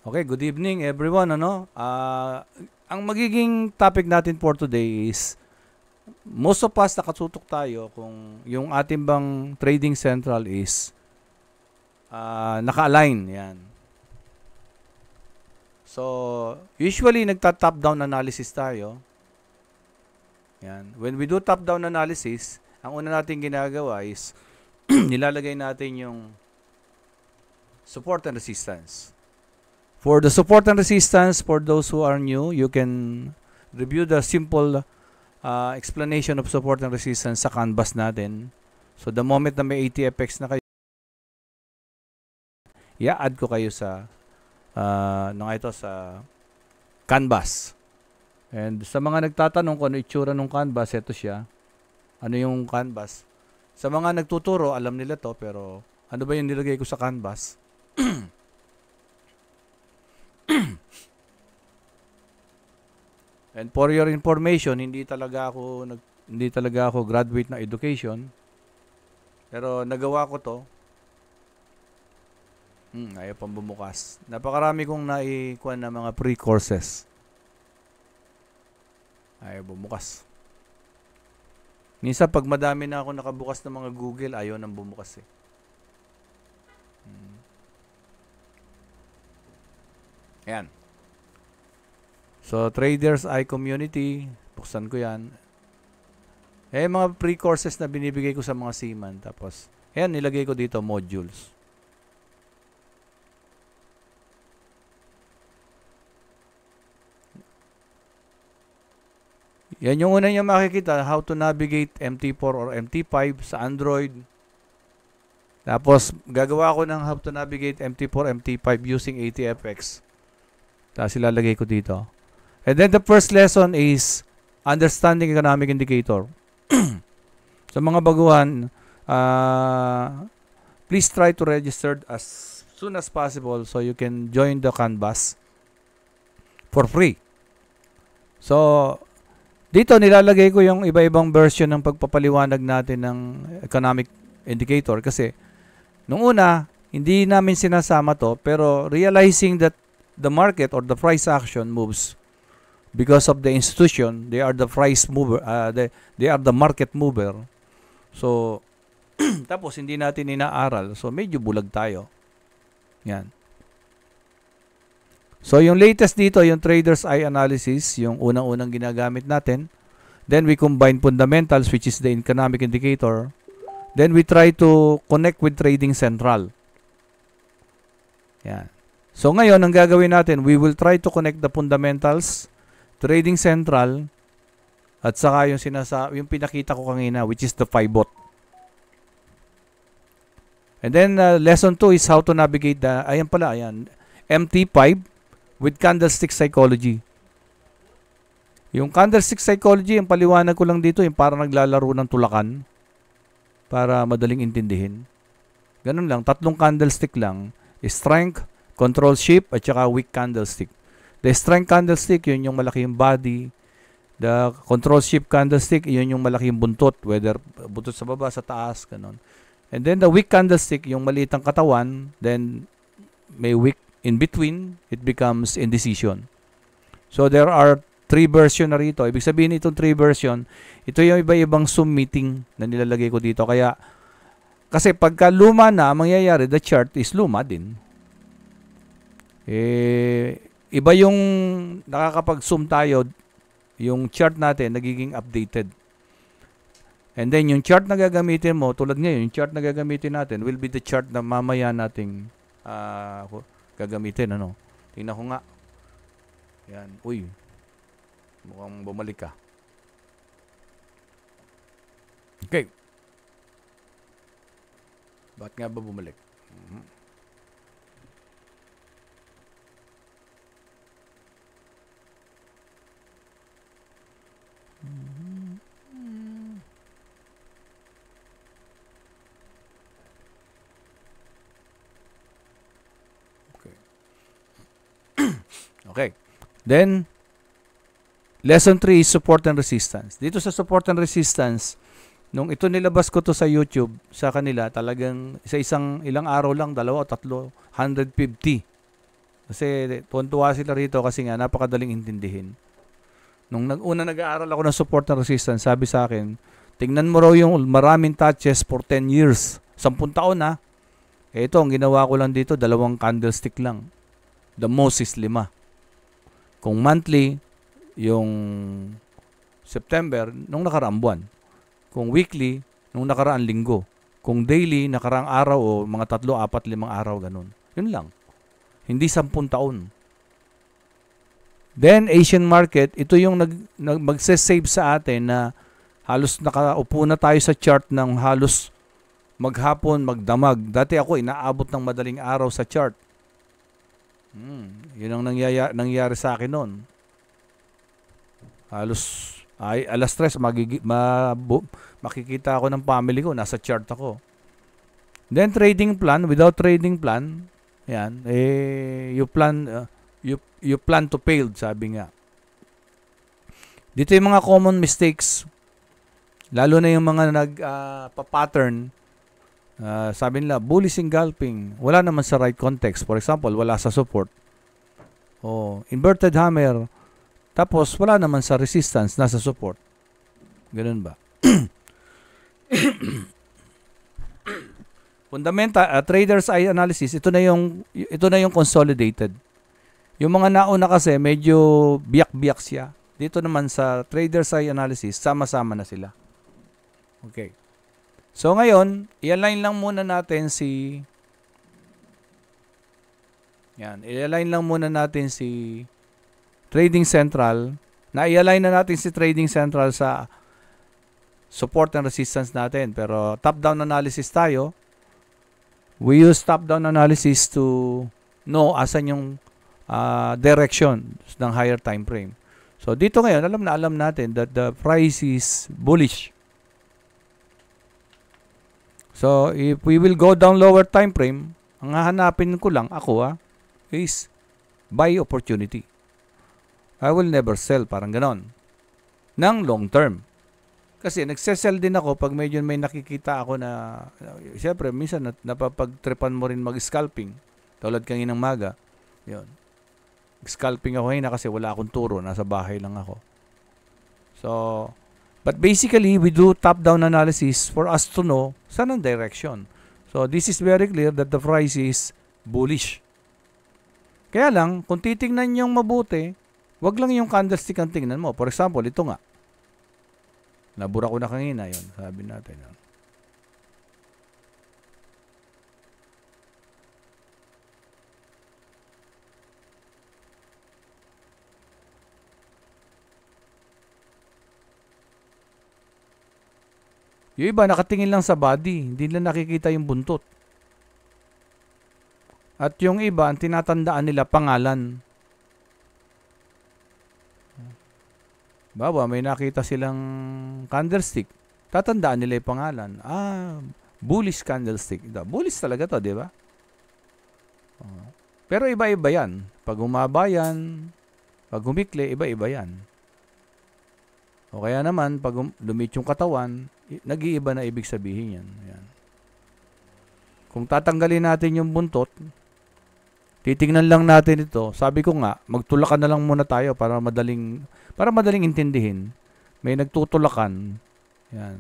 Okay, good evening everyone. Ang magiging topic natin for today is most of us nakatutok tayo kung yung ating bang trading central is naka-align. Yan. So, usually nagta-top down analysis tayo. Yan. When we do top down analysis, ang una nating ginagawa is nilalagay natin yung support and resistance. For the support and resistance, for those who are new, you can review the simple explanation of support and resistance sa canvas natin. So, the moment na may ATFX na kayo, i-add ko kayo sa sa canvas. And sa mga nagtatanong kung ano itsura ng canvas, ito siya. Ano yung canvas? Sa mga nagtuturo, alam nila to, pero ano ba yung nilagay ko sa canvas? And for your information, hindi talaga ako graduate ng education. Pero nagawa ko to. Ayaw pang bumukas. Napakarami kong naikuha na mga pre-courses. Ayaw bumukas. Minsan pag madami na ako nakabukas ng mga Google, ayaw nang bumukas eh. Ayan. So, Traders Eye Community, buksan ko yan. Mga pre-courses na binibigay ko sa mga seaman. Tapos, ayan, nilagay ko dito, modules. Yan yung una niyo makikita, how to navigate MT4 or MT5 sa Android. Tapos, gagawa ko ng how to navigate MT4, MT5 using ATFX. Tapos, ilalagay ko dito. And then the first lesson is understanding economic indicator. Sa mga baguhan, please try to register as soon as possible so you can join the canvas for free. So, dito nilalagay ko yung iba-ibang version ng pagpapaliwanag natin ng economic indicator kasi nung una, hindi namin sinasama to pero realizing that the market or the price action moves because of the institution, they are the price mover, they are the market mover. So, tapos hindi natin inaaral. So, medyo bulag tayo. Yan. So, yung latest dito, yung Trader's Eye Analysis, yung unang-unang ginagamit natin. Then, we combine fundamentals, which is the economic indicator. Then, we try to connect with Trading Central. Yan. So, ngayon, ang gagawin natin, we will try to connect the fundamentals, Trading Central, at saka yung pinakita ko kanina, which is the pivot. And then, lesson 2 is how to navigate ayan, MT5 with candlestick psychology. Yung candlestick psychology, yung paliwanag ko lang dito, yung parang naglalaro ng tulakan para madaling intindihin. Ganun lang, 3 candlestick lang. Strength, control shape, at saka weak candlestick. The strength candlestick, yun yung malaki yung body. The control shape candlestick, yun yung malaki yung buntot. Whether buntot sa baba, sa taas, ganun. And then the weak candlestick, yung maliit ang katawan. Then may weak in between, it becomes indecision. So there are 3 version na rito. Ibig sabihin itong 3 version, ito yung iba-ibang Zoom meeting na nilalagay ko dito. Kasi pagka luma na, mangyayari, the chart is luma din. Iba yung nakakapag-zoom tayo, yung chart natin nagiging updated. And then yung chart na gagamitin mo, tulad ngayon, yung chart na gagamitin natin will be the chart na mamaya nating gagamitin. Tingnan ko nga. Yan. Uy. Mukhang bumalik ka. Okay. Ba't nga ba bumalik? Okay. Then, lesson 3 is support and resistance. Dito sa support and resistance, nung ito nilabas ko to sa YouTube, sa kanila, talagang ilang araw lang, 2 o 3, 150. Kasi tuwan-tuwa sila rito kasi nga napakadaling intindihin. Nung una nag-aaral ako ng support and resistance, sabi sa akin, tingnan mo raw yung maraming touches for 10 years. 10 taon na. Ito, ang ginawa ko lang dito, 2 candlestick lang. The most is 5. Kung monthly, yung September, nung nakaraang buwan. Kung weekly, nung nakaraang linggo. Kung daily, nakaraang araw o mga 3, 4, 5 araw, ganun. Yun lang. Hindi 10 taon. Then, Asian market, ito yung magse-save sa atin na halos nakaupo na tayo sa chart ng halos maghapon, magdamag. Dati ako, inaabot ng madaling araw sa chart. Yun ang nangyayari sa akin noon. Halos, alas 3, makikita ako ng family ko, nasa chart ako. Then, trading plan, without trading plan, yan, you plan to fail, sabi nga. Dito yung mga common mistakes, lalo na yung mga nagpa-pattern, sabi nila, bullish engulfing, wala naman sa right context. For example, wala sa support. Inverted hammer, tapos wala naman sa resistance, nasa support. Ganun ba? Fundamental trader's eye analysis, ito na yung consolidated. Yung mga nauna kasi medyo biyak-biyak siya. Dito naman sa trader's eye analysis, sama-sama na sila. Okay. So ngayon, i-align lang muna natin si Trading Central. I-align na natin si Trading Central sa support and resistance natin. Pero top-down analysis tayo. We use top-down analysis to know asan yung direction ng higher time frame. So dito ngayon, alam natin that the price is bullish. So if we will go down lower time frame, ang hahanapin ko lang ako is buy opportunity. I will never sell, parang ganon. Nang long term. Kasi nagsesell din ako pag medyo may nakikita ako na, siyempre, minsan napapagtripan mo rin mag-scalping. Tulad kaninang maga. Yun. Scalping ako ngayon kasi wala akong turo. Nasa bahay lang ako. So, but basically, we do top-down analysis for us to know saan ang direction. So, this is very clear that the price is bullish. Kaya lang, kung titingnan nyo mabuti, wag lang yung candlestick ang tingnan mo. For example, ito nga. Nabura ko na kanina yun. Sabi natin. Yung iba nakatingin lang sa body. Hindi nila nakikita yung buntot. At yung iba, ang tinatandaan nila pangalan. Bawa, may nakita silang candlestick. Tatandaan nila yung pangalan. Bullish candlestick. Bullish talaga to, di ba? Pero iba-iba yan. Pag humaba yan, pag humikli, iba-iba yan. O kaya naman, pag lumit yung katawan, nag-iiba na ibig sabihin yan. Yan. Kung tatanggalin natin yung buntot, titingnan lang natin ito. Sabi ko nga, magtulakan na lang muna tayo para madaling intindihin. May nagtutulakan. Yan.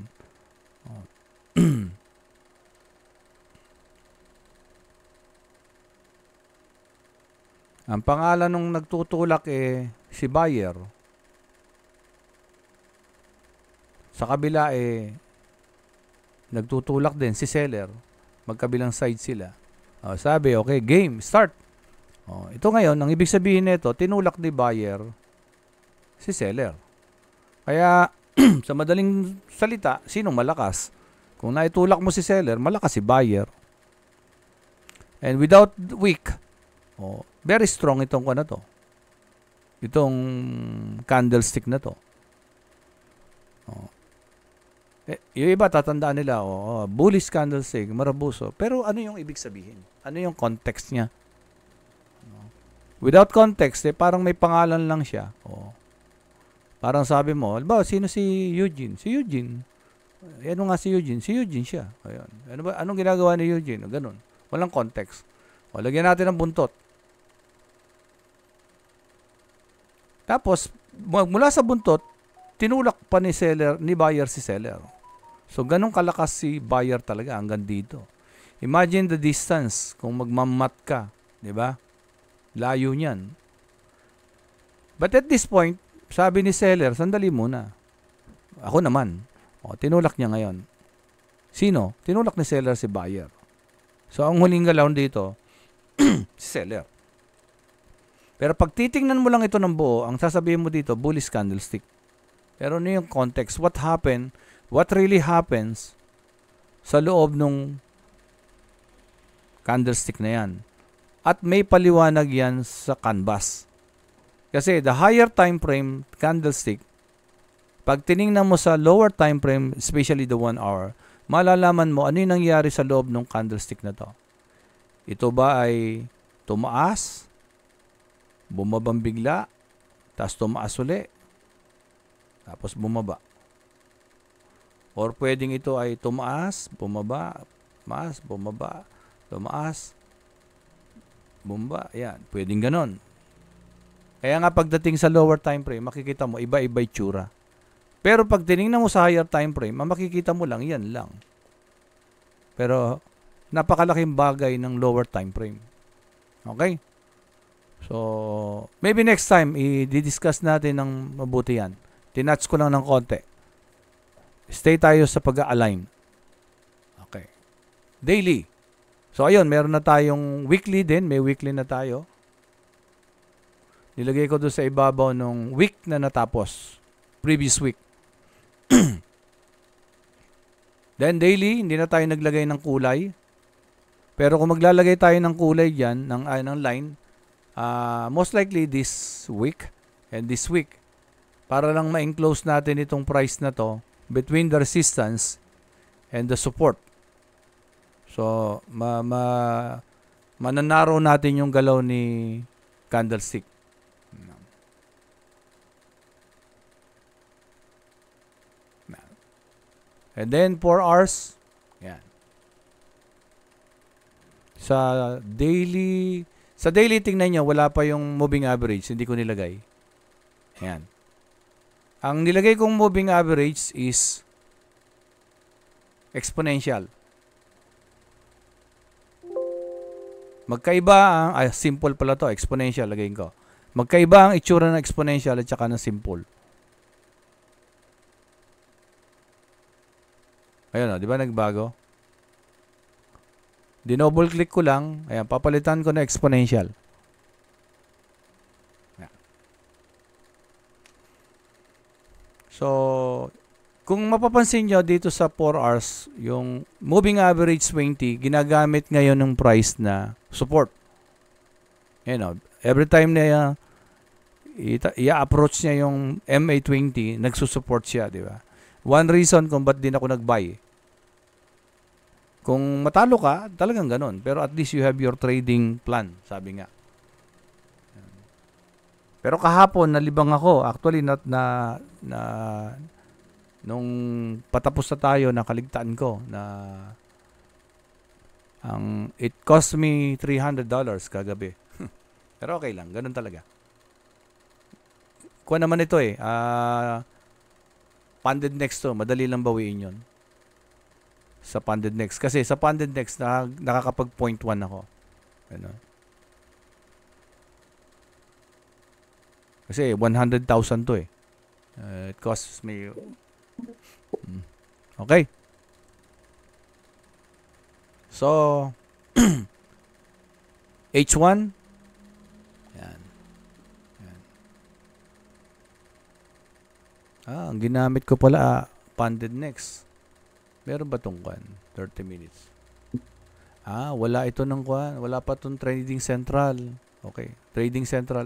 Ang pangalan ng nagtutulak si buyer. Sa kabila nagtutulak din si seller. Magkabilang side sila. Sabi, okay, game, start. Ito ngayon, ang ibig sabihin nito, tinulak ni buyer si seller. Kaya, sa madaling salita, sinong malakas? Kung naitulak mo si seller, malakas si buyer. And without weak, very strong itong to. Itong candlestick na to. Yung iba tatandaan nila, bullish candlestick, marabuso. Pero ano yung ibig sabihin? Ano yung context niya? Without context, parang may pangalan lang siya. Parang sabi mo, halimbawa, sino si Eugene? Si Eugene. Ano nga si Eugene? Si Eugene siya. Ayun. Ano ba? Anong ginagawa ni Eugene? Ganun. Walang context. Lagyan natin ng buntot. Tapos, mula sa buntot, tinulak pa ni buyer si seller. So, ganun kalakas si buyer talaga hanggang dito. Imagine the distance kung magmamat ka, di ba? Layo niyan. But at this point, sabi ni seller, sandali muna. Ako naman. O, tinulak niya ngayon. Sino? Tinulak ni seller si buyer. So, ang huling galaw dito, si seller. Pero pag titingnan mo lang ito ng buo, ang sasabihin mo dito, bullish candlestick. Pero ano yung context? What happened? What really happens sa loob nung candlestick na yan? At may paliwanag yan sa canvas. Kasi the higher time frame candlestick, pag tiningnan mo sa lower time frame, especially the 1 hour, malalaman mo ano yung nangyari sa loob ng candlestick na to. Ito ba ay tumaas, bumabang bigla, tapos tumaas uli, tapos bumaba. Or pwedeng ito ay tumaas, bumaba, tumaas, bumaba, tumaas, bumaba. Yan, pwedeng ganon. Kaya nga pagdating sa lower time frame, makikita mo iba-iba itsura. Pero pag tinignan mo sa higher time frame, makikita mo lang, yan lang. Pero napakalaking bagay ng lower time frame. Okay? So, maybe next time, i-discuss natin ng mabuti yan. Tinatch ko lang ng konti. Stay tayo sa pag-align. Okay. Daily. So, ayun, meron na tayong weekly din. May weekly na tayo. Nilagay ko doon sa ibabaw ng week na natapos. Previous week. Then, daily, hindi na tayo naglagay ng kulay. Pero kung maglalagay tayo ng kulay dyan, ng line, most likely this week and this week, para lang ma-enclose natin itong price na to between the resistance and the support. So, mananaro natin yung galaw ni candlestick. And then 4 hours, yan. Sa daily tingnan nyo, wala pa yung moving average, hindi ko nilagay. Yan. Ang nilagay kong moving average is exponential. Magkaiba ang, simple pala to, exponential, lagayin ko. Magkaiba ang itsura ng exponential at saka ng simple. Ayun, di ba nagbago? Dinoble click ko lang, ayan, papalitan ko na exponential. So, kung mapapansin nyo dito sa 4 hours, yung moving average 20, ginagamit ngayon ng price na support. You know, every time na i-approach niya yung MA20, nagsusupport siya, di ba? One reason kung ba't din ako nag-buy. Kung matalo ka, talagang ganun. Pero at least you have your trading plan, sabi nga. Pero kahapon, nalibang ako. Actually, nung patapos na tayo, nakaligtaan ko na it cost me $300 kagabi. Pero okay lang, ganun talaga. Kuha naman ito funded next to, madali lang bawiin yun. Sa funded next. Kasi sa funded next, nakakapag 0.1 ako. Ano? Kasi 100,000 to it costs me. Okay. So, H1. Yan. Yan. Ang ginamit ko pala, funded next. Meron ba itong kwan? 30 minutes. Wala ito ng kwan. Wala pa itong Trading Central. Okay. Trading Central.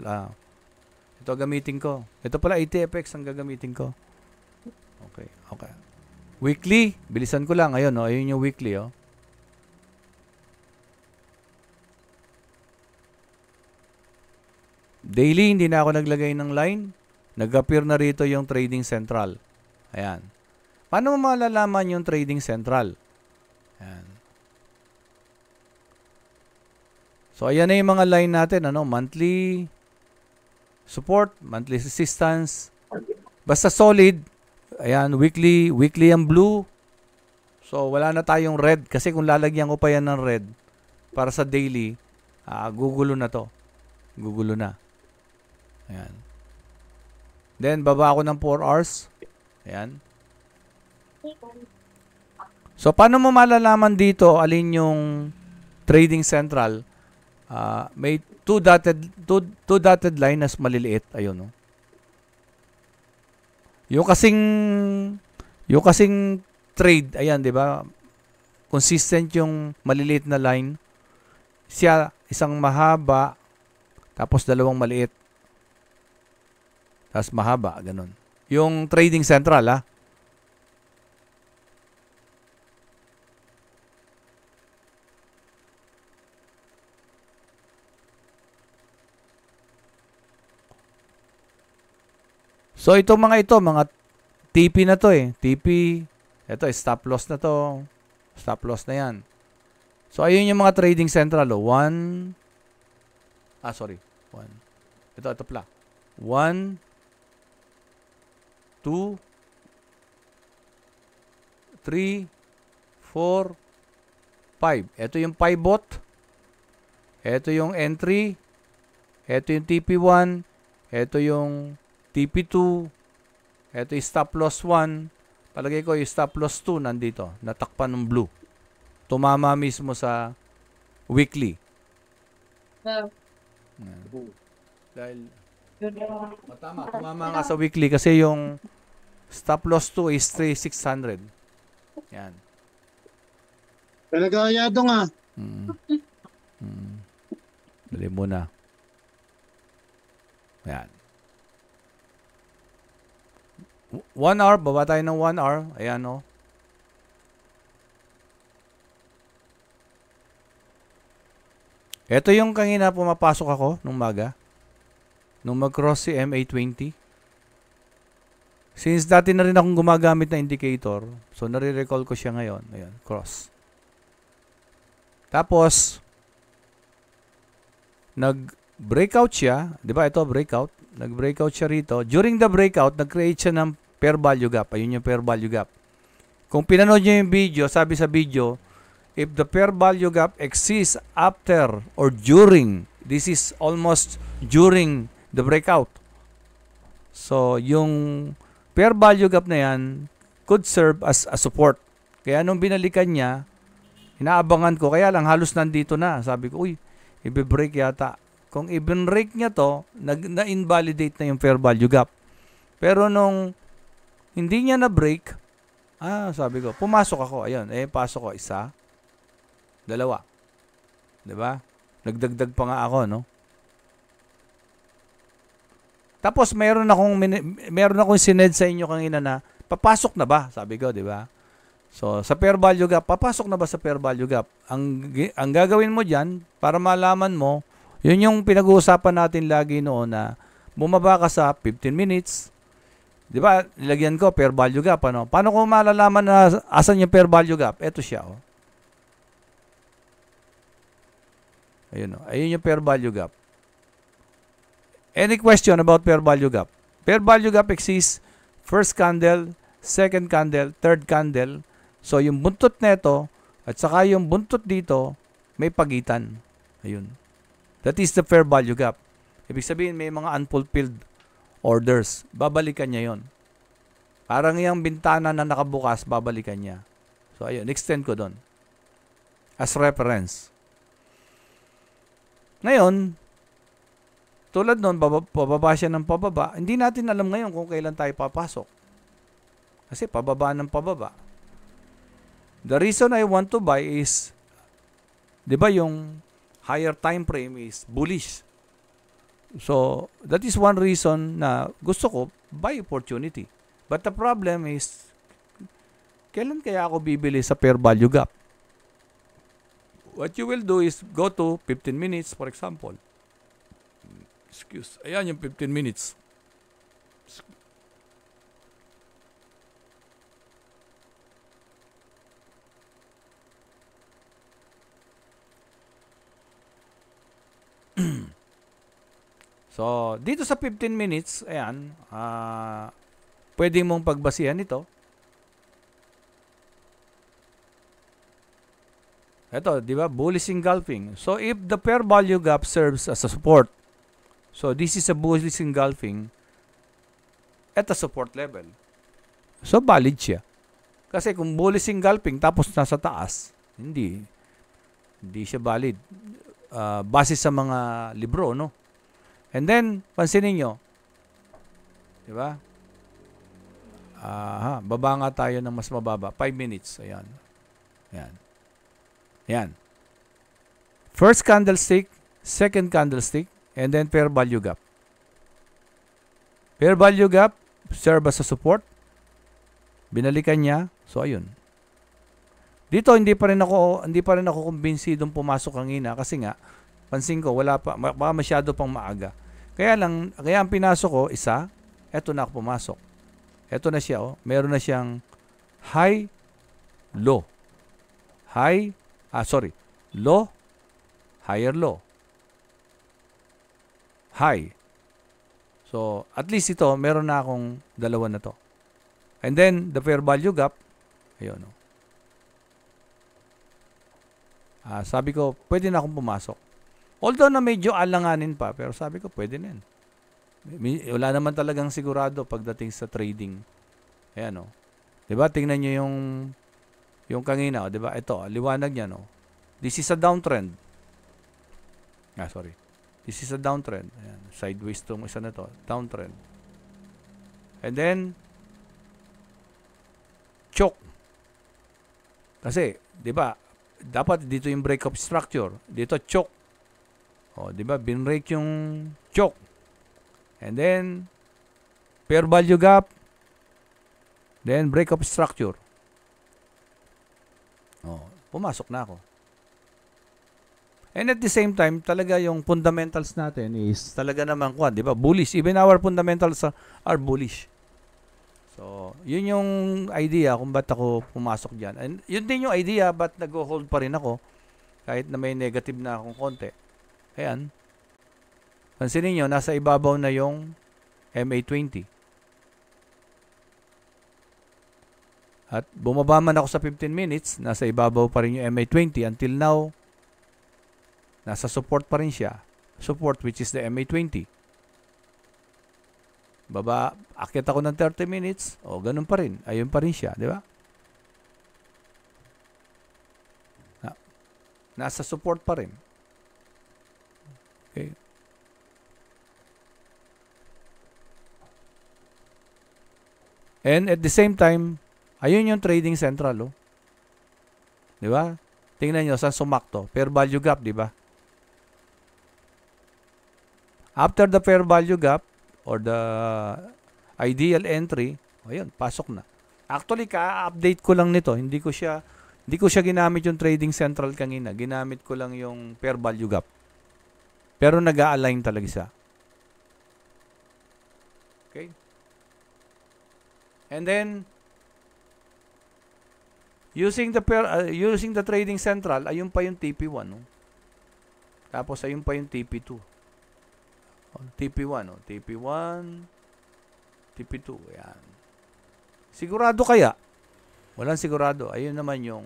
Ito gamitin ko. Ito pala ATFX ang gagamitin ko. Okay. Okay. Weekly. Bilisan ko lang. Ayun, ayun yung weekly, Daily, hindi na ako naglagay ng line. Nag-appear na rito yung Trading Central. Ayan. Paano mo malalaman yung Trading Central? Ayan. So, ayan na yung mga line natin. Monthly, support, monthly resistance. Basta solid, ayan, weekly ang blue. So, wala na tayong red. Kasi kung lalagyan ko pa yan ng red para sa daily, gugulo na to. Gugulo na. Ayan. Then, baba ako ng 4 hours. Ayan. So, paano mo malalaman dito alin yung trading central? May two dotted line as maliliit. Ayun, no? Yung kasing trade, ayan, di ba? Consistent yung maliliit na line. Siya, isang mahaba, tapos dalawang maliit. Tapos mahaba, ganun. Yung trading central, ha? So, itong mga TP na to eh. TP, ito, stop loss na to. Stop loss na yan. So, ayun yung mga trading central. Oh. 1. Ito pala. 1, 2, 3, 4, 5. Ito yung pivot. Ito yung entry. Ito yung TP1. Ito yung TP2. Ito yung stop loss 1. Palagay ko yung stop loss 2 nandito. Natakpan ng blue. Tumama mismo sa weekly. Dahil tumama nga sa weekly kasi yung stop loss 2 is 3,600. Yan. Pinagayado nga. Dali muna. Yan. 1 hour, baba tayo ng 1 hour. Ayan, o. Ito yung kanina pumapasok ako nung maga. Nung mag-cross si MA20. Since dati na rin akong gumagamit na indicator, so nare-recall ko siya ngayon. Ayan, cross. Tapos, nag-breakout siya. Di ba ito, breakout? Nag-breakout siya rito. During the breakout, nag-create siya ng fair value gap. Ayun yung fair value gap. Kung pinanood nyo yung video, sabi sa video, if the fair value gap exists after or during, this is almost during the breakout. So, yung fair value gap na yan could serve as a support. Kaya nung binalikan niya, inaabangan ko, kaya lang halos nandito na. Sabi ko, uy, i-break yata. Kung i-break niya to, na-invalidate na yung fair value gap. Pero nung hindi niya na-break, sabi ko, pumasok ako. Ayun, pasok ko. 1, 2. Diba? Nagdagdag pa nga ako, no? Tapos, meron akong sined sa inyo kanina na, papasok na ba? Sabi ko, diba? So, sa fair value gap, papasok na ba sa fair value gap? Ang gagawin mo dyan, para malaman mo, yun yung pinag-uusapan natin lagi noon na bumaba ka sa 15 minutes. Di ba? Nilagyan ko fair value gap. Ano? Paano ko malalaman na asan yung fair value gap? Ito siya. Oh. Ayun, oh. Ayun yung fair value gap. Any question about fair value gap? Fair value gap exists first candle, second candle, third candle. So, yung buntot neto at saka yung buntot dito, may pagitan. Ayun. That is the fair value gap. Ibig sabihin, may mga unfulfilled orders. Babalikan niya yon. Parang yung bintana na nakabukas, babalikan niya. So, ayun. Extend ko doon. As reference. Ngayon, tulad noon, pababa siya ng pababa. Hindi natin alam ngayon kung kailan tayo papasok. Kasi pababa ng pababa. The reason I want to buy is, di ba yung higher time frame is bullish. So, that is one reason na gusto ko buy opportunity. But the problem is, kailan kaya ako bibili sa fair value gap? What you will do is go to 15 minutes, for example. Ayan yung 15 minutes. So, dito sa 15 minutes, ayan, pwede mong pagbasihan ito. Ito, di ba? Bullish engulfing. So, if the fair value gap serves as a support, so this is a bullish engulfing at a support level. So, valid siya. Kasi kung bullish engulfing tapos nasa taas, hindi siya valid. Base sa mga libro, no? And then, pansinin nyo, di ba? Baba nga tayo ng mas mababa. 5 minutes. Ayan. Ayan. Ayan. First candlestick, second candlestick, and then fair value gap. Fair value gap, serve as a support. Binalikan niya. So, ayun. Dito, hindi pa rin ako kumbinsidong pumasok kanina kasi nga, pansin ko, wala pa, masyado pang maaga. Kaya ang pinasok ko, isa, eto na ako pumasok. Eto na siya, oh. Meron na siyang high, low. Low, higher low. High. So, at least ito, meron na akong dalawa na to. And then, the fair value gap, ayun, oh. Sabi ko, pwede na akong pumasok. Although na medyo alanganin pa, pero sabi ko, pwede na yan. Wala naman talagang sigurado pagdating sa trading. Ayan, oh. Diba? Tingnan nyo yung kanina, oh, diba? Ito, liwanag niya, no? This is a downtrend. This is a downtrend. Ayan, sideways tong isa na to. Downtrend. And then, choke. Kasi, diba? Dapat dito yung breakup structure. Dito, choke. O, diba? Binrake yung choke. And then, fair value gap. Then, breakup structure. O, pumasok na ako. And at the same time, talaga yung fundamentals natin is talaga naman, di ba? Bullish. Even our fundamentals are bullish. So, yun yung idea kung ba't ako pumasok dyan. And yun din yung idea ba't nag-hold pa rin ako kahit na may negative na akong konti. Ayan. Pansinin nyo, nasa ibabaw na yung MA20. At bumaba man ako sa 15 minutes, nasa ibabaw pa rin yung MA20 until now. Nasa support pa rin siya. Support which is the MA20. Baba, akit ako ng 30 minutes. O, ganun pa rin. Ayun pa rin siya. Di ba? Nasa support pa rin. Okay. And at the same time, ayun yung trading central. Oh. Di ba? Tingnan nyo, saan sumakto? Fair value gap, di ba? After the fair value gap, or the ideal entry, ayun, pasok na. Actually, ka-update ko lang nito. Hindi ko siya ginamit yung trading central kanina. Ginamit ko lang yung fair value gap. Pero nag-a-align talaga siya. Okay? And then, using the trading central, ayun pa yung TP1. No? Tapos, ayun pa yung TP2. TP1, TP1, TP2, ayan. Sigurado kaya? Walang sigurado. Ayun naman yung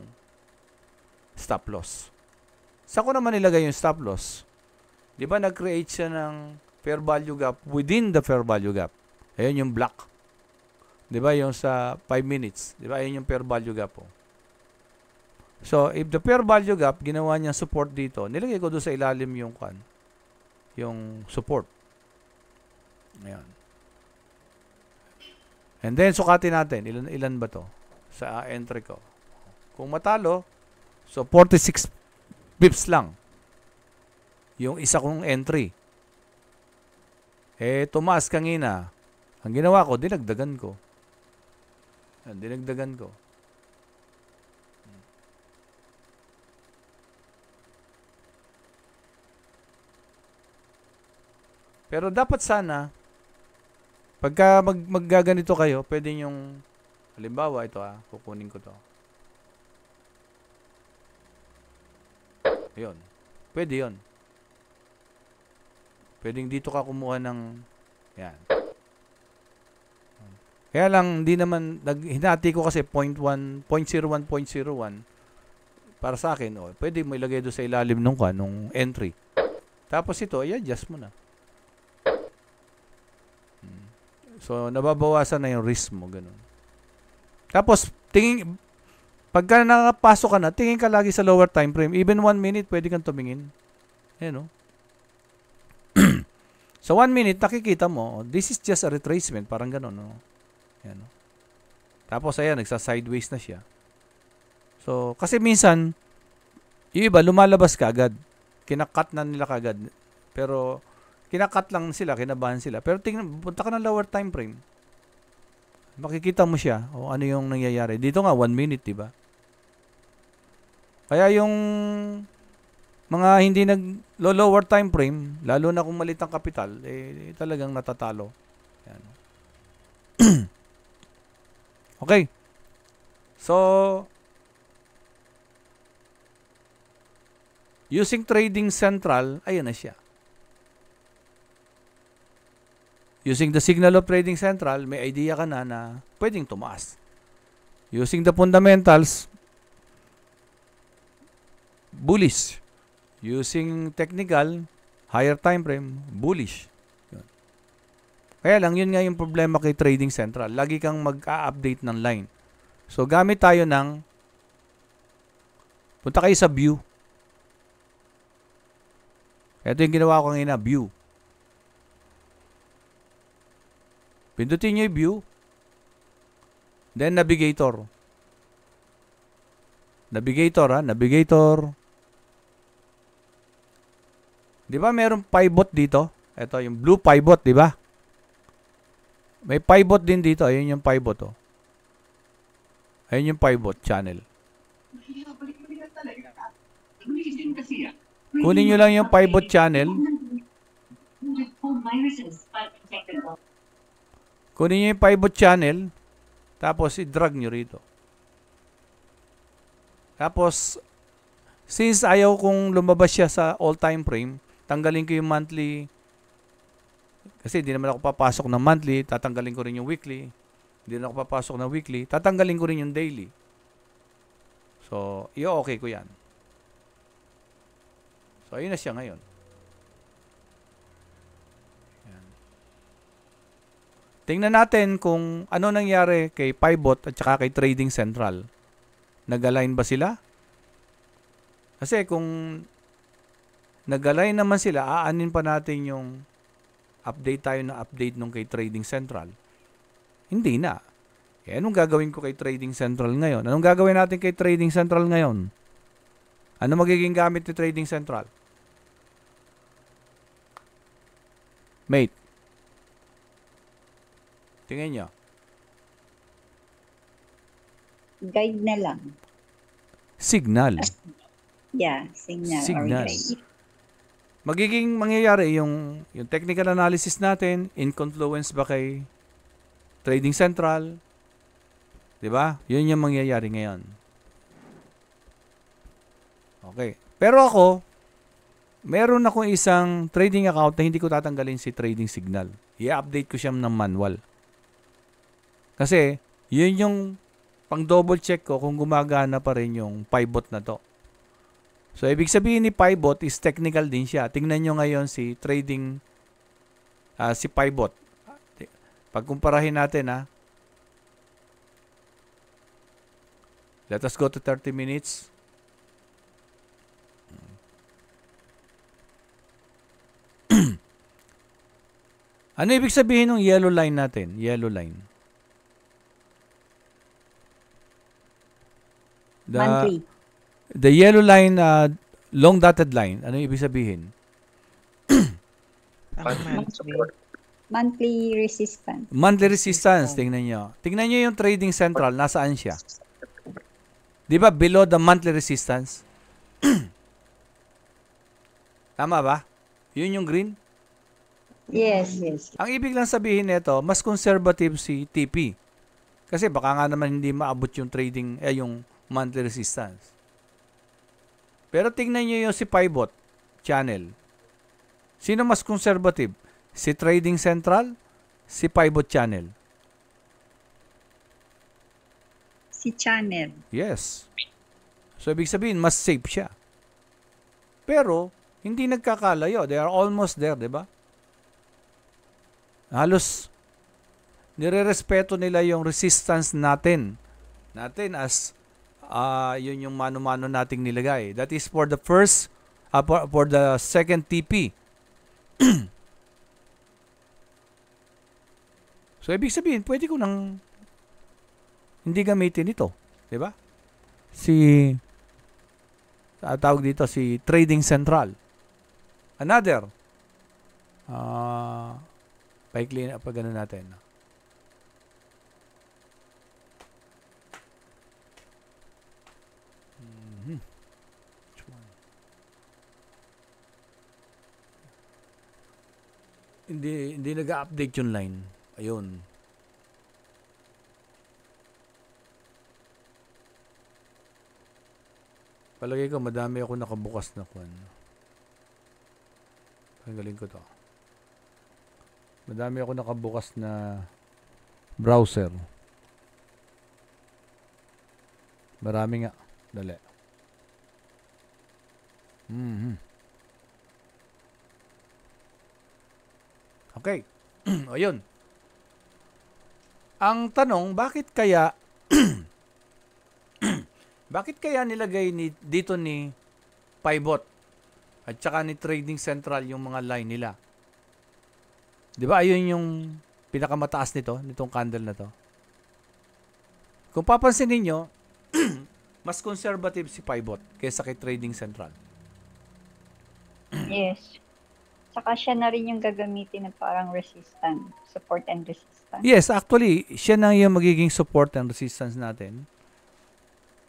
stop loss. Saan ko naman nilagay yung stop loss? Di ba nag-create siya ng fair value gap within the fair value gap? Ayun yung black. Di ba yung sa 5 minutes? Di ba ayun yung fair value gap? Oh. So, if the fair value gap, ginawa niya support dito, nilagay ko doon sa ilalim yung support. Ayan. And then, sukatin natin. Ilan ba to? Sa entry ko. Kung matalo, so 46 pips lang. Yung isa kong entry. Tumaas kanina. Ang ginawa ko, dinagdagan ko. Ayan, dinagdagan ko. Pero dapat sana, pagka maggaganito kayo, pwede yung, halimbawa, ito kukunin ko to. Ayun. Pwede yun. Pwedeng dito ka kumuha ng, yan. Kaya lang, hindi naman, hinati ko kasi 0.1, 0.01, 0.01. Para sa akin, pwede mo ilagay doon sa ilalim nung entry. Tapos ito, i-adjust mo na. So, nababawasan na yung risk mo, ganun. Tapos, pagka nakapasok ka na, tingin ka lagi sa lower time frame. Even 1 minute, pwede kang tumingin. Ayan, So, 1 minute, nakikita mo, this is just a retracement. Parang ganun, Ayan, Tapos, ayan, nagsa-sideways na siya. So, kasi minsan, yung iba, lumalabas ka agad. Kinakat na nila kagad. Pero, kinakat lang sila, kinabahan sila. Pero, punta ka ng lower time frame. Makikita mo siya, ano yung nangyayari. Dito nga, 1 minute, diba? Kaya yung mga hindi nag-lower time frame, lalo na kung malit ang kapital, talagang natatalo. Yan. Okay. So, using Trading Central, ayun na siya. Using the signal of Trading Central, may idea ka na pwedeng tumaas. Using the fundamentals, bullish. Using technical, higher time frame, bullish. Yun. Kaya lang, yun nga yung problema kay Trading Central. Lagi kang mag-a-update ng line. So, gamit tayo ng, punta kayo sa view. Ito yung ginawa ko kanina, view. Pindutin nyo yung view. Then, navigator. Navigator. Di ba merong pivot dito? Ito, yung blue pivot, di ba? May pivot din dito. Ayun yung pivot, Ayun yung pivot channel. Kunin nyo lang yung pivot channel. Kunin nyo yung pivot channel. Tapos, i-drag nyo rito. Tapos, since ayaw kong lumabas siya sa all-time frame, tanggalin ko yung monthly. Kasi hindi naman ako papasok ng monthly. Tatanggalin ko rin yung weekly. Hindi na ako papasok ng weekly. Tatanggalin ko rin yung daily. So, i-okay ko yan. So, ayun na siya ngayon. Yan. Tingnan natin kung ano nangyari kay Pivot at saka kay Trading Central. Nag-align ba sila? Kasi kung nag-align naman sila, aanin pa natin yung update tayo na update nung kay Trading Central. Hindi na. Eh, anong gagawin ko kay Trading Central ngayon? Anong gagawin natin kay Trading Central ngayon? Ano magiging gamit ni Trading Central? Mate. Tingnan nyo. Guide na lang. Signal. Yeah, signal. Signal. Or guide. Magiging mangyayari yung technical analysis natin, in-confluence ba kay Trading Central? Diba? Yun yung mangyayari ngayon. Okay. Pero ako, meron akong isang trading account na hindi ko tatanggalin si Trading Signal. I-update ko siya ng manual. Kasi, yun yung pang double check ko kung gumagana pa rin yung pivot na to. So, ibig sabihin ni pivot is technical din siya. Tingnan nyo ngayon si trading, si pivot. Pagkumparahin natin, Let us go to 30 minutes. Ano ibig sabihin ng yellow line natin? Yellow line. Monthly. The yellow line, long dotted line, ano ibig sabihin? Monthly resistance. Monthly resistance, tingnan nyo. Tingnan nyo yung Trading Central, nasaan siya? Di ba below the monthly resistance? Tama ba? Yun yung green? Yes, yes. Ang ibig lang sabihin nito, mas conservative si TP. Kasi baka nga naman hindi maabot yung trading, yung monthly resistance. Pero tingnan nyo yung si pivot channel. Sino mas conservative? Si Trading Central, si Pivot Channel? Si Channel. Yes. So, ibig sabihin, mas safe siya. Pero, hindi nagkakalayo. They are almost there, di ba? Halos, nire-respeto nila yung resistance natin. Natin as, yun yung mano-mano nating nilagay. That is for the first, for the second TP. So, ibig sabihin, pwede ko nang hindi gamitin ito. Di ba? Tawag dito, si Trading Central. Another. Paikli na, pag ano natin. Hindi nag-update yung line. Ayun. Palagay ko, madami ako nakabukas na kwan. Tanggalin ko to. Madami ako nakabukas na browser. Marami nga. Dali. Okay. Ayun. Ang tanong, bakit kaya nilagay dito ni Pivot at saka ni Trading Central yung mga line nila? Di ba ayun yung pinakamataas nitong candle na to? Kung papansin niyo, mas conservative si Pivot kaysa kay Trading Central. Yes. Saka siya na rin yung gagamitin na parang support and resistance. Yes, actually, siya na yung magiging support and resistance natin.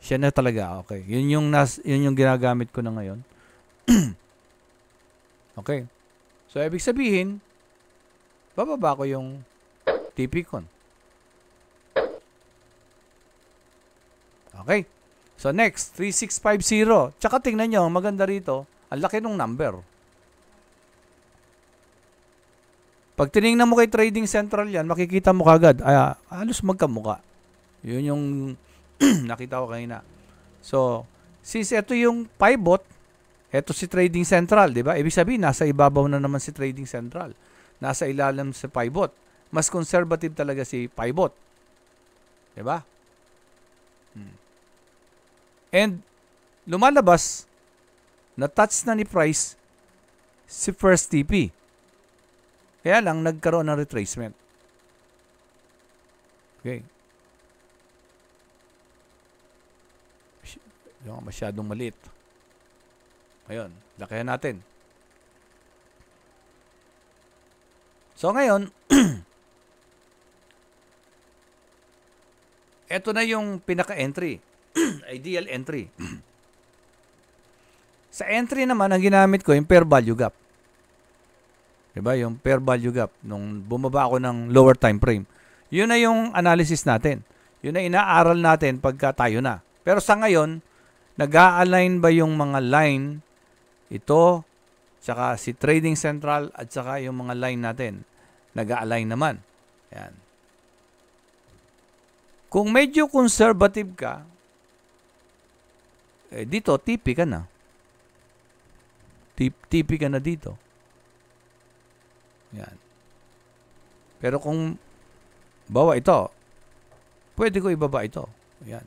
Siya na talaga, okay. Yun yung ginagamit ko na ngayon. Okay. So, ibig sabihin, bababa ko yung TP con. Okay. So, next, 3650. Tsaka tingnan nyo, maganda rito, ang laki ng number. Pag tinignan mo kay Trading Central yan, makikita mo kagad, halos magkamuka. Yun yung nakita ko kanina. So, since ito yung Pivot, ito si Trading Central, di ba? Ibig sabihin, nasa ibabaw na naman si Trading Central. Nasa ilalim si Pivot. Mas conservative talaga si Pivot. Di ba? And, lumalabas, na-touch na ni price si first TP. Kaya lang, nagkaroon ng retracement. Okay. Masyadong maliit. Ayun, lakihan natin. So, ngayon, ito na yung pinaka-entry. Ideal entry. Sa entry naman, ang ginamit ko, yung fair value gap. Diba? Yung fair value gap. Nung bumaba ako ng lower time frame. Yun na yung analysis natin. Yun na inaaral natin pagka tayo na. Pero sa ngayon, nag-a-align ba yung mga line, ito, tsaka si Trading Central, at tsaka yung mga line natin. Nag-a-align naman. Yan. Kung medyo conservative ka, dito, TP ka na. TP ka na dito. Yan. Pero kung bawa ito, pwede ko ibaba ito. Yan.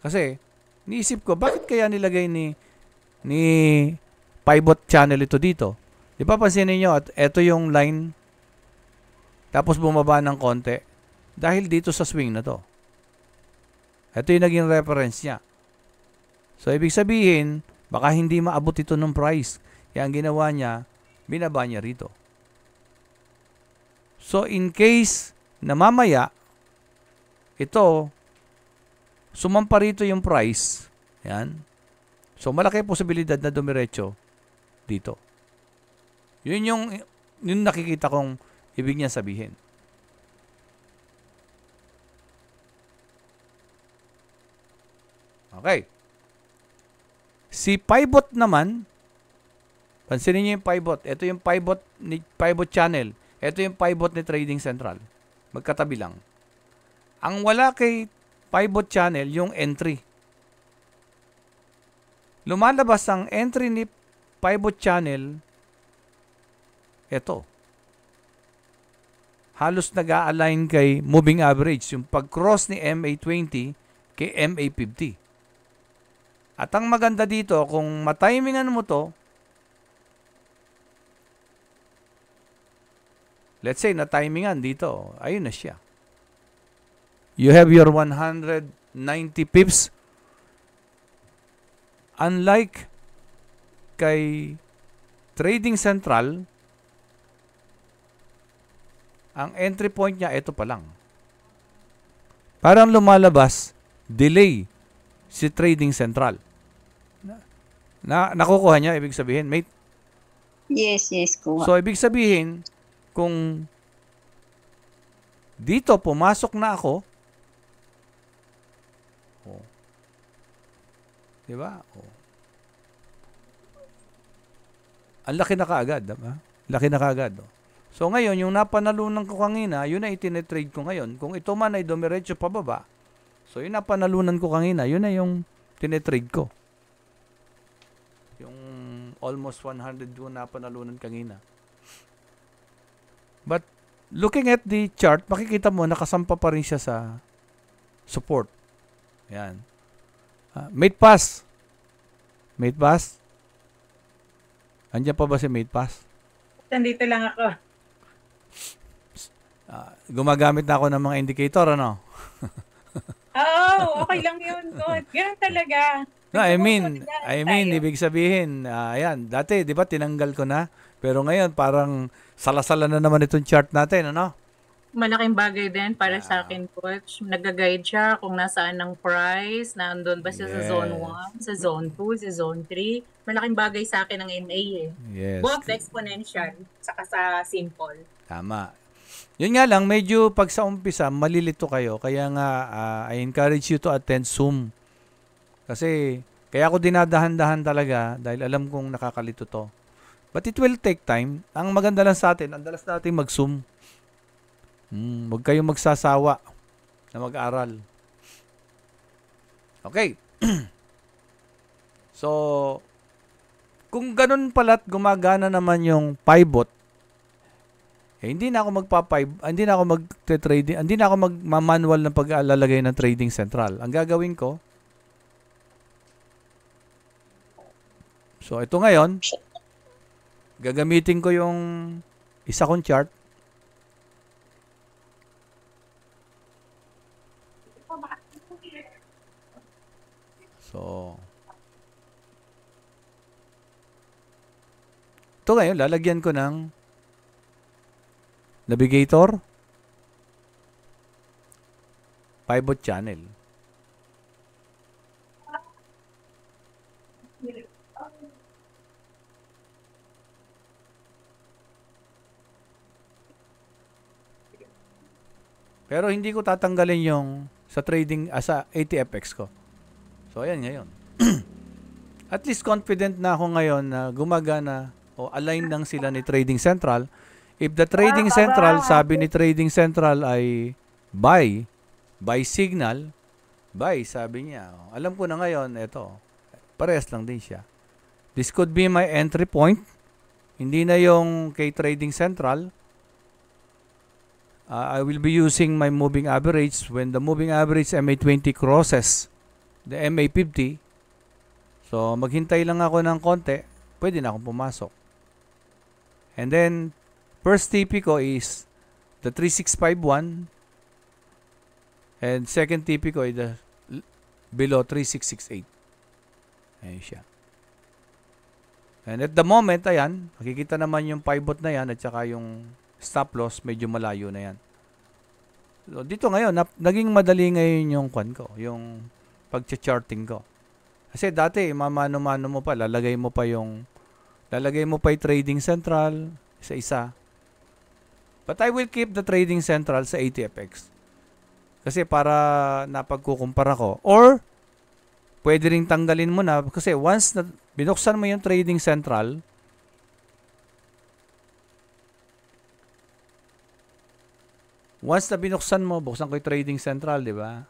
Kasi, niisip ko, bakit kaya nilagay ni Pivot Channel ito dito? Di ba pansinin nyo, at ito yung line, tapos bumaba ng konti, dahil dito sa swing na to. Ito yung naging reference niya. So, ibig sabihin, baka hindi maabot ito ng price. Kaya ang ginawa niya, binaba niya rito. So, in case na mamaya, ito, sumampa rito yung price. Yan. So, malaki posibilidad na dumiretso dito. Yun yung nakikita kong ibig niya sabihin. Okay. Si pivot naman, pansinin niyo yung pivot. Ito yung pivot channel. Ito yung pivot ni Trading Central. Magkatabi lang. Ang wala kay pivot channel, yung entry. Lumalabas ang entry ni pivot channel, ito. Halos nag-a-align kay moving average, yung pag-cross ni MA20 kay MA50. At ang maganda dito, kung matimingan mo to, let's say na-timingan dito, ayun na siya. You have your 190 pips. Unlike kay Trading Central, ang entry point niya, ito pa lang. Parang lumalabas, delay si Trading Central. Nakukuha niya, ibig sabihin, mate? Yes, kuha. So, ibig sabihin, kung dito pumasok na ako, diba? Ang laki na kaagad, diba? Laki na kaagad. So ngayon, yung napanalunan ko kanina, yun na itinetrade ko ngayon. Kung ito man ay dumiretso pababa, so yung napanalunan ko kanina, yun na yung tinetrade ko. Yung almost 100 yung napanalunan kanina. But looking at the chart, makikita mo nakasampa pa rin siya sa support. Yan. Mate pass. Mate pass. Andiyan pa ba si Mate pass? Nandito lang ako. Gumagamit na ako ng mga indicator, ano? Oo, okay lang yun. Good. Ganun talaga. No, I mean, ibig sabihin, ayan, dati, di ba, tinanggal ko na. Pero ngayon, parang salasala na naman itong chart natin, ano? Malaking bagay din para sa akin, Coach. Nag-guide siya kung nasaan ang price, nandun ba siya sa Zone 1, sa Zone 2, sa Zone 3. Malaking bagay sa akin ang MA eh. Yes. Both exponential, saka sa simple. Tama. Yun nga lang, medyo pag sa umpisa, malilito kayo. Kaya nga, I encourage you to attend Zoom. Kasi, kaya ako dinadahan-dahan talaga dahil alam kong nakakalito to. But it will take time. Ang maganda lang sa atin, ang dalas natin mag-Zoom. Huwag kayong magsasawa na mag-aral. Okay. So, kung ganun pala't gumagana naman yung pivot, hindi na ako hindi na ako mag-trading, hindi na ako mag-manual ng pag-alalagay ng Trading Central. Ang gagawin ko, so ito ngayon, gagamitin ko yung isa kong chart. So, ito ngayon, lalagyan ko ng navigator, pivot channel. Pero hindi ko tatanggalin yung sa trading, sa ATFX ko. So, ayan ngayon. At least confident na ako ngayon na gumagana o align lang sila ni Trading Central. If the Trading Central, sabi ni Trading Central ay buy signal, buy, sabi niya. Alam ko na ngayon, ito, parehas lang din siya. This could be my entry point. Hindi na yung kay Trading Central. I will be using my moving average when the moving average MA20 crosses the MA50. So, maghintay lang ako ng konti, pwede na akong pumasok. And then, first TP ko is the 3651 and second TP ko is the below 3668. Ayan siya. And at the moment, ayan, makikita naman yung pivot na yan at saka yung stop loss, medyo malayo na yan. So, dito ngayon, naging madali ngayon yung kwan ko, yung pag-charting ko. Kasi dati, mamano-mano mo pa, lalagay mo pa yung Trading Central sa isa. But I will keep the Trading Central sa ATFX. Kasi para napagkukumpara ko. Or, pwede ring tanggalin mo na kasi once na binuksan mo yung Trading Central, buksan ko yung Trading Central, di ba?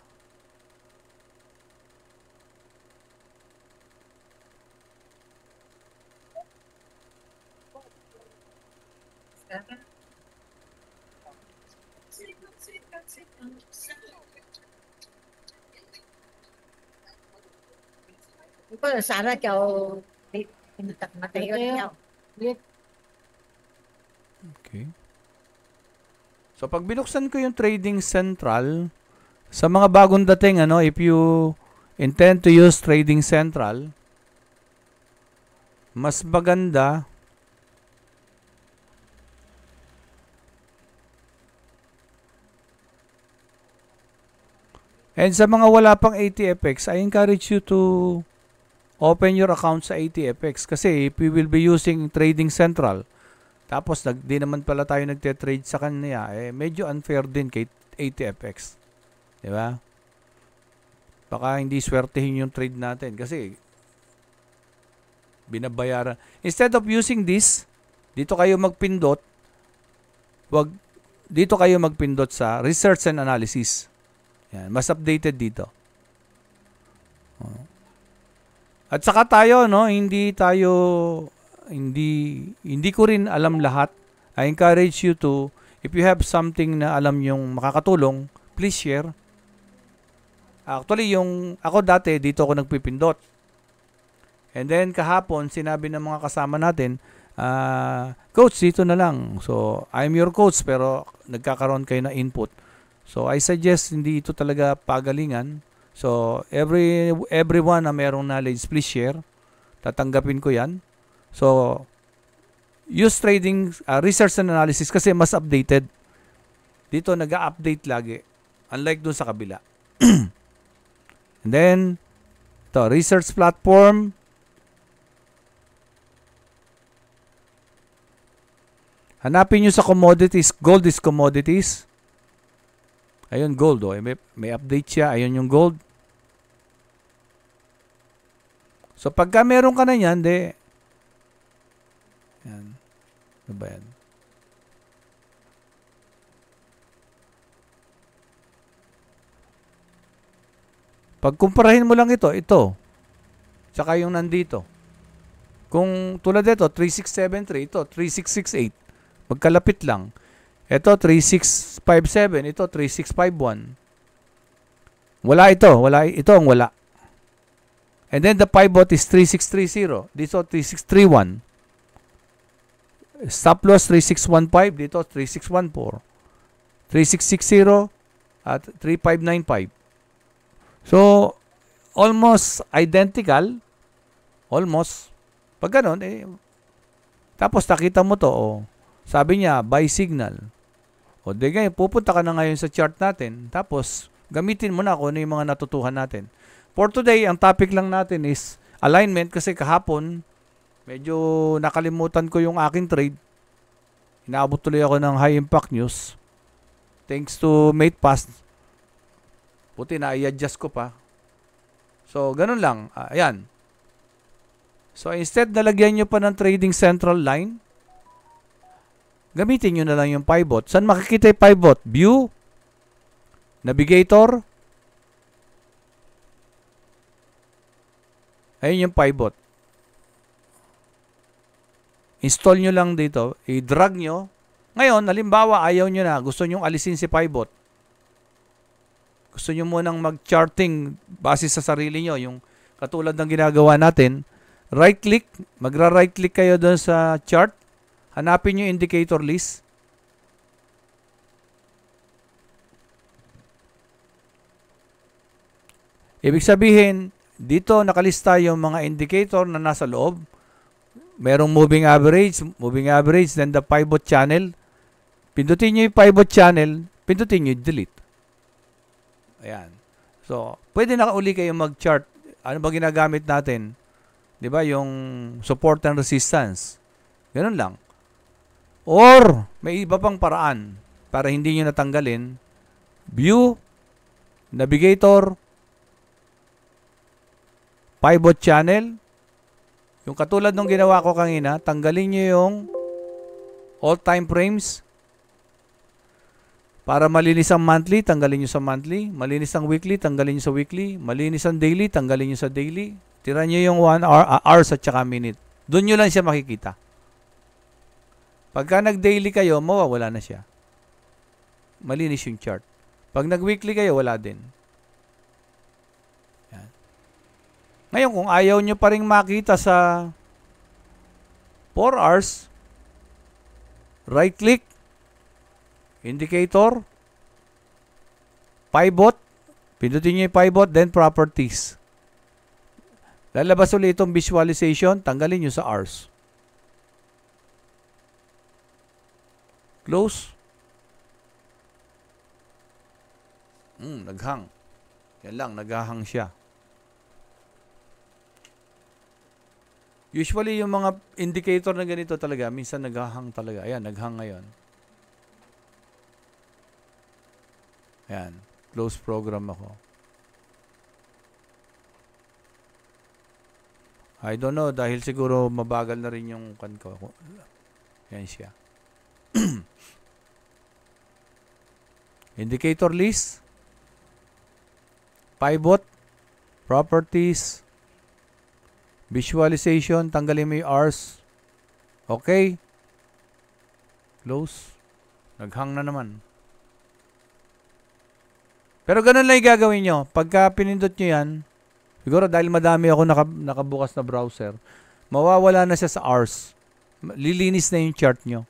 Sana kau pintak matay niya. Okay. So pag binuksan ko yung Trading Central, sa mga bagong dating, if you intend to use Trading Central, mas maganda and sa mga wala pang ATFX, I encourage you to open your account sa ATFX kasi if we will be using Trading Central, tapos di naman pala tayo nagte-trade sa kanya, medyo unfair din kay ATFX. Di ba? Baka hindi swertehin yung trade natin kasi binabayaran. Instead of using this, dito kayo magpindot sa Research and Analysis. Yan, mas updated dito. At saka tayo, hindi ko rin alam lahat. I encourage you to, if you have something na alam yung makakatulong, please share. Actually, ako dati, dito ako nagpipindot. And then, kahapon, sinabi ng mga kasama natin, Coach, dito na lang. So, I'm your coach, pero nagkakaroon kayo na input. So, I suggest, hindi ito talaga pagalingan. So, everyone na merong knowledge, please share. Tatanggapin ko yan. So, use trading, research and analysis kasi mas updated. Dito, nag-update lagi. Unlike dun sa kabila. And then, research platform. Hanapin nyo sa commodities. Gold is commodities. Ayun, gold. May update siya. Ayun yung gold. So, pagka meron ka na yan, yan. Ano ba yan? Pagkumparahin mo lang ito. Tsaka yung nandito. Kung tulad ito, 3673, ito, 3668. Magkalapit lang. Ito, 3657. Ito, 3651. Wala ito. Ito ang wala. And then the pivot is 3630. Dito, 3631. Stop loss, 3615. Dito, 3614. 3660 at 3595. So, almost identical. Almost. Pag ganun, tapos nakita mo to, sabi niya, buy signal. O di ngayon, pupunta ka na ngayon sa chart natin. Tapos, gamitin mo na kung ano yung mga natutuhan natin. For today, ang topic lang natin is alignment kasi kahapon, medyo nakalimutan ko yung aking trade. Inaabot tuloy ako ng high impact news. Thanks to MatePass. Buti na i-adjust ko pa. So, ganun lang. Ayan. So, instead na lagyan nyo pa ng Trading Central line, gamitin nyo na lang yung pivot. Saan makikita yung pivot? View, Navigator, ayun yung pivot. Install nyo lang dito, i-drag nyo. Ngayon, halimbawa, ayaw nyo na, gusto nyo alisin si pivot. Gusto nyo munang mag-charting base sa sarili nyo, yung katulad ng ginagawa natin, right-click, magra-right-click kayo doon sa chart, hanapin nyo indicator list. Ibig sabihin, dito nakalista yung mga indicator na nasa loob. Merong moving average, then the pivot channel. Pindutin nyo yung pivot channel, pindutin nyo yung delete. Ayan. So, pwede na uli kayo mag-chart. Ano ba ginagamit natin? 'Di ba yung support and resistance? Ganun lang. Or, may iba pang paraan para hindi nyo natanggalin. View, Navigator, pivot channel. Yung katulad nung ginawa ko kanina, tanggalin nyo yung all time frames. Para malinis ang monthly, tanggalin nyo sa monthly. Malinis ang weekly, tanggalin nyo sa weekly. Malinis ang daily, tanggalin nyo sa daily. Tira nyo yung 1 hour, hours at saka minute. Doon nyo lang siya makikita. Pagka nag-daily kayo, mawawala na siya. Malinis yung chart. Pag nag-weekly kayo, wala din. Yan. Ngayon, kung ayaw nyo pa rin makita sa 4 hours, right-click, indicator, pivot, pindutin nyo yung pivot, then properties. Lalabas ulit itong visualization, tanggalin nyo sa hours. Close. Naghang. Yan lang, naghahang siya. Usually, yung mga indicator na ganito talaga, minsan naghahang talaga. Ayan, naghang ngayon. Ayan, close program ako. I don't know, dahil siguro mabagal na rin yung kan ko. Yan siya. Indicator list. Pivot. Properties. Visualization. Tanggalin mo yung hours. Okay. Close. Naghang na naman. Pero ganun lang yung gagawin nyo. Pagka pinindot nyo yan, siguro dahil madami ako nakabukas na browser, mawawala na siya sa hours. Lilinis na yung chart nyo.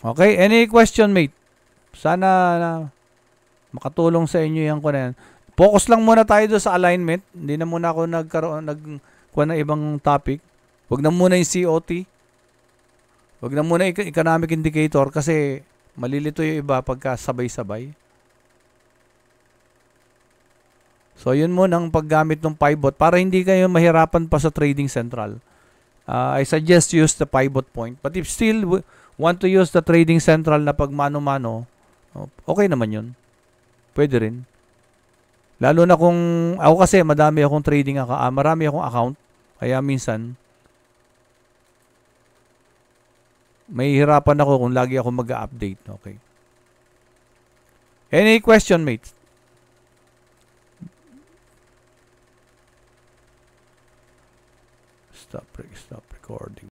Okay, any question, mate? Sana makatulong sa inyo yan ko na yan. Focus lang muna tayo doon sa alignment. Hindi na muna ako nagkuha ng ibang topic. Huwag na muna yung COT. Huwag na muna economic indicator kasi malilito yung iba pagka sabay-sabay. So, yun muna ang paggamit ng pivot para hindi kayo mahirapan pa sa trading central. I suggest use the pivot point. But if still want to use the trading central na pag mano-mano, okay naman yun. Pwede rin. Lalo na kung ako kasi marami akong account. Kaya minsan may hirapan ako kung lagi ako mag-update. Okay. Any question, mates? Stop recording.